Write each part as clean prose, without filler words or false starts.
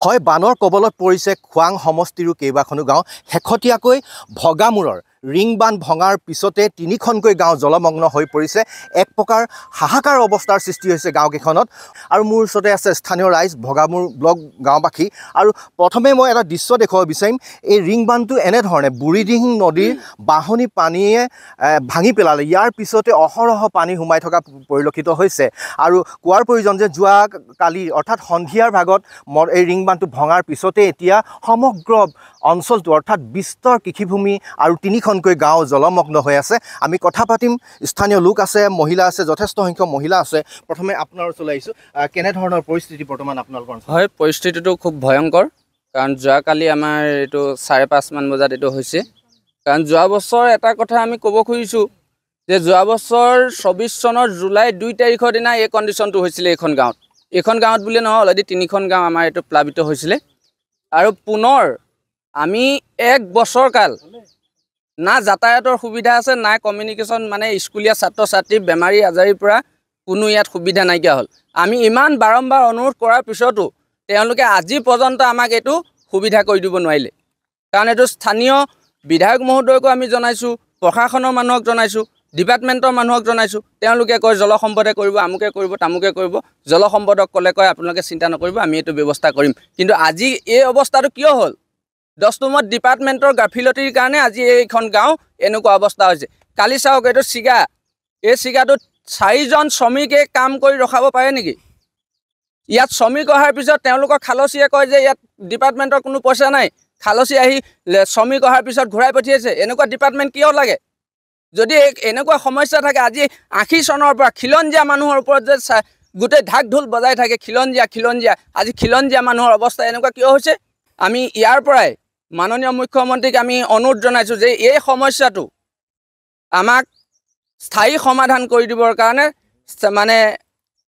হয় বানৰ কবলত পৰিছে খুৱাং সমষ্টিৰো কেইবাখনো গাঁও হেখতীয়াকৈ ভগামূৰৰ ৰিং বান্ধ ভঙাৰ পিছতে তিনিখনকৈ গাঁও জলমগ্ন হৈ পৰিছে এক প্ৰকাৰ হাহাকাৰ অৱস্থাৰ সৃষ্টি হৈছে গাঁওকেইখনত আৰু মোৰ ওচৰতে আছে স্থানীয় ৰাইজ ভগামূৰ ব্লক গাঁওবাসী আৰু প্ৰথমে মই এটা দৃশ্য দেখুৱাব বিচাৰিম এই ৰিং বান্ধটো এনেধৰণে বুঢ়ীদিহিং নদীৰ বাঢ়নী পানীয়ে ভাঙি পেলালে ইয়াৰ পিছতে অহৰহ পানী সোমাই থকা পৰিলক্ষিত হৈছে আৰু কোৱাৰ প্ৰয়োজন যে যোৱা কালি অৰ্থাৎ সন্ধিয়াৰ ভাগত এই ৰিং বান্ধটো ভঙাৰ পিছতে এতিয়া সমগ্ৰ অঞ্চলটো অৰ্থাৎ বিস্তৰ কৃষিভূমি আৰু তিনিখনকৈ গাঁও জলমগ্ন হৈ আছে আমি কথা পাতিম স্থানীয় লোক আছে মহিলা আছে যথেষ্ট সংখ্যক মহিলা আছে প্ৰথমে আপোনাৰ ওচৰলৈ আহিছোঁ কেনেধৰণৰ পৰিস্থিতি বৰ্তমান আপোনালোকৰ হয় পৰিস্থিতিটো খুব ভয়ংকৰ কাৰণ যোৱাকালি আমাৰ এইটো 5:30 মান বজাত এইটো হৈছে কাৰণ যোৱা বছৰ এটা কথা আমি ক'ব খুজিছোঁ যে যোৱা বছৰ 24 চনৰ জুলাই 2 তাৰিখৰ দিনা এই কণ্ডিশ্যনটো হৈছিলে এইখন গাঁৱত বুলি নহয় অলৰেডি তিনিখন গাঁও আমাৰ এইটো প্লাবিত হৈছিলে আৰু পুনৰ আমি এক বছৰ কাল না যাতায়াতৰ সুবিধা আছে না কমিউনিকেশ্যন মানে স্কুলীয়া ছাত্ৰ ছাত্ৰী বেমাৰী আজাৰীৰ পৰা কোনো ইয়াত সুবিধা নাইকিয়া হ'ল আমি ইমান বাৰম্বাৰ অনুৰোধ কৰাৰ পিছতো তেওঁলোকে আজি পৰ্যন্ত আমাক এইটো সুবিধা কৰি দিব নোৱাৰিলে কাৰণ এইটো স্থানীয় বিধায়ক মহোদয়কো আমি জনাইছোঁ প্ৰশাসনৰ মানুহক জনাইছোঁ ডিপাৰ্টমেণ্টৰ মানুহক জনাইছোঁ তেওঁলোকে কয় জলসম্পদে কৰিব আমুকে কৰিব তামুকে কৰিব জলসম্পদক ক'লে কয় আপোনালোকে চিন্তা নকৰিব আমি এইটো ব্যৱস্থা কৰিম কিন্তু আজি এই অৱস্থাটো কিয় হ'ল 10 নম্বৰত ডিপাৰ্টমেণ্টৰ গাফিলতিৰ কাৰণে আজি এইখন গাঁও এনেকুৱা অৱস্থা হৈছে কালি চাওক এইটো চিগা এই চিগাটোত 4জন শ্ৰমিকে কাম কৰি ৰখাব পাৰে নেকি ইয়াত শ্ৰমিক অহাৰ পিছত তেওঁলোকৰ খালচীয়ে কয় যে ইয়াত ডিপাৰ্টমেণ্টৰ কোনো পইচা নাই খালচী আহি শ্ৰমিক অহাৰ পিছত ঘূৰাই পঠিয়াইছে এনেকুৱা ডিপাৰ্টমেণ্ট কিয় লাগে যদি এনেকুৱা সমস্যা থাকে আজি 80 চনৰ পৰা খিলঞ্জীয়া মানুহৰ ওপৰত যে গোটেই ঢাক ঢোল বজাই থাকে খিলঞ্জীয়া আজি খিলঞ্জীয়া মানুহৰ অৱস্থা এনেকুৱা কিয় হৈছে আমি ইয়াৰ পৰাই মাননীয় মুখ্যমন্ত্ৰীক আমি অনুৰোধ জনাইছোঁ যে এই সমস্যাটো আমাক স্থায়ী সমাধান কৰি দিবৰ কাৰণে মানে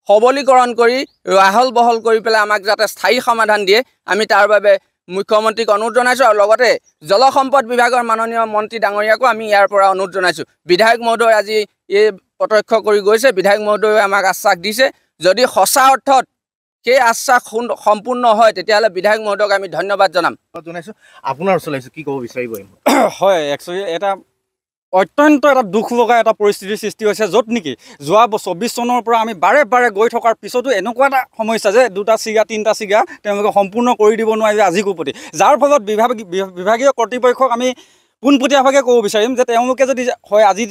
সবলীকৰণ কৰি আহল বহল কৰি পেলাই আমাক যাতে স্থায়ী সমাধান দিয়ে আমি তাৰ বাবে মুখ্যমন্ত্ৰীক অনুৰোধ জনাইছোঁ আৰু লগতে জলসম্পদ বিভাগৰ মাননীয় মন্ত্ৰী ডাঙৰীয়াকো আমি ইয়াৰ পৰা অনুৰোধ জনাইছোঁ বিধায়ক মহোদয় আজি এই প্ৰত্যক্ষ কৰি গৈছে বিধায়ক মহোদয়ে আমাক আশ্বাস দিছে যদি সঁচা অৰ্থত সেই আশ্বাস সম্পূৰ্ণ হয় তেতিয়াহ'লে বিধায়ক মহোদয়ক আমি ধন্যবাদ জনাইছোঁ আপোনাৰ ওচৰলৈ আহিছোঁ কি ক'ব বিচাৰিব হয় একচুৱেলি এটা অত্যন্ত এটা দুখ লগা এটা পৰিস্থিতিৰ সৃষ্টি হৈছে য'ত নেকি যোৱা 24 চনৰ পৰা আমি বাৰে গৈ থকাৰ পিছতো এনেকুৱা এটা সমস্যা যে 2টা চিগা 3টা চিগা তেওঁলোকে সম্পূৰ্ণ কৰি দিব নোৱাৰিলে আজিকো প্ৰতি যাৰ ফলত বিভাগীয় কৰ্তৃপক্ষক আমি পোনপটীয়াভাৱে ক'ব বিচাৰিম যে তেওঁলোকে যদি হয় আজি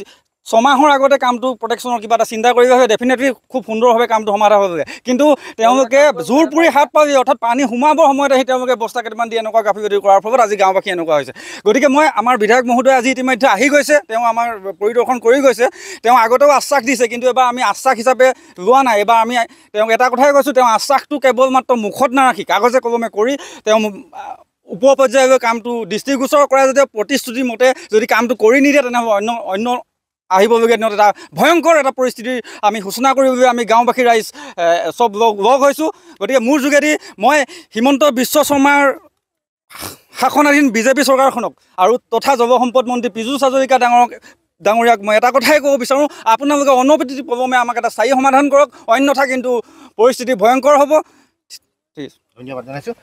6 মাহৰ আগতে কামটো প্ৰটেকশ্যনৰ কিবা এটা চিন্তা কৰি হয় ডেফিনেটলি খুব সুন্দৰভাৱে কামটো সমাধা হ'বগৈ কিন্তু তেওঁলোকে জোৰ পুৰি হাত পাবি অৰ্থাৎ পানী সোমাবৰ সময়ত আহি তেওঁলোকে বস্তা কেইটামান দি এনেকুৱা গাফিলতি কৰাৰ ফলত আজি গাঁওবাসী এনেকুৱা হৈছে গতিকে মই আমাৰ বিধায়ক মহোদয় আজি ইতিমধ্যে আহি গৈছে তেওঁ আমাৰ পৰিদৰ্শন কৰি গৈছে তেওঁ আগতেও আশ্বাস দিছে কিন্তু এবাৰ আমি আশ্বাস হিচাপে লোৱা নাই এবাৰ আমি তেওঁক এটা কথাই কৈছোঁ তেওঁ আশ্বাসটো কেৱল মাত্ৰ মুখত নাৰাখি কাগজে কলমে কৰি তেওঁ ওপৰ পৰ্যায়লৈ কামটো দৃষ্টিগোচৰ কৰা যদি প্ৰতিশ্ৰুতি মতে যদি কামটো কৰি নিদিয়ে তেনেহ'লে অন্য আহিবলগীয়া দিনত এটা ভয়ংকৰ এটা পৰিস্থিতিৰ আমি সূচনা কৰিবলৈ আমি গাঁওবাসী ৰাইজ চব লগ হৈছোঁ গতিকে মোৰ যোগেদি মই হিমন্ত বিশ্ব শৰ্মাৰ শাসনাধীন বিজেপি চৰকাৰখনক আৰু তথা জলসম্পদ মন্ত্ৰী পীযুষ হাজৰিকা ডাঙৰীয়াক মই এটা কথাই ক'ব বিচাৰোঁ আপোনালোকে অনবৰতি পলমে আমাক এটা স্থায়ী সমাধান কৰক অন্যথা কিন্তু পৰিস্থিতি ভয়ংকৰ হ'ব ঠিক আছে ধন্যবাদ জনাইছোঁ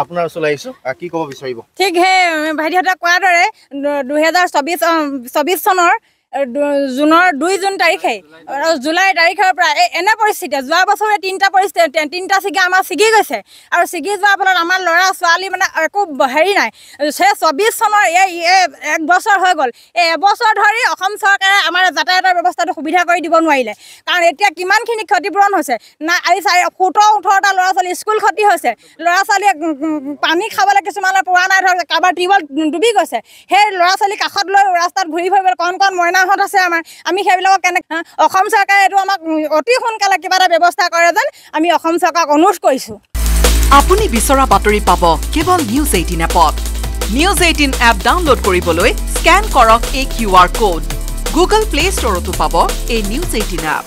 আপোনাৰ ওচৰলৈ আহিছোঁ কি ক'ব বিচাৰিব ঠিক সেই ভাইটিহঁতে কোৱাৰ দৰে 2024 চনৰ জুনৰ 2 জুন তাৰিখে আৰু জুলাই তাৰিখৰ পৰা এনে পৰিস্থিতি যোৱা বছৰে 3টা চিগা আমাৰ ছিগি গৈছে আৰু ছিগি যোৱাৰ ফলত আমাৰ ল'ৰা ছোৱালী মানে একো হেৰি নাই সেই 24 চনৰ এক বছৰ হৈ গ'ল এই এবছৰ ধৰি অসম চৰকাৰে আমাৰ যাতায়াতৰ ব্যৱস্থাটো সুবিধা কৰি দিব নোৱাৰিলে কাৰণ এতিয়া কিমানখিনি ক্ষতিপূৰণ হৈছে না আজি 17-18টা ল'ৰা ছোৱালী স্কুল ক্ষতি হৈছে ল'ৰা ছোৱালীয়ে পানী খাবলৈ কিছুমানে পোৱা নাই ধৰক কাৰোবাৰ টিউবৱেল ডুবি গৈছে সেই ল'ৰা ছোৱালী কাষত লৈ ৰাস্তাত ঘূৰি ফুৰিবলৈ কণ মইনা আছে আমাৰ আমি সেইবিলাকক কেনে অসম চৰকাৰে এইটো আমাক অতি সোনকালে কিবা এটা ব্যৱস্থা কৰে যেন আমি অসম চৰকাৰক অনুৰোধ কৰিছোঁ আপুনি বিচৰা বাতৰি পাব কেৱল নিউজ 18 এপত নিউজ 18 এপ ডাউনলোড কৰিবলৈ স্কেন কৰক এই QR কোড গুগল প্লে ষ্টৰতো পাব এই নিউজ 18 এপ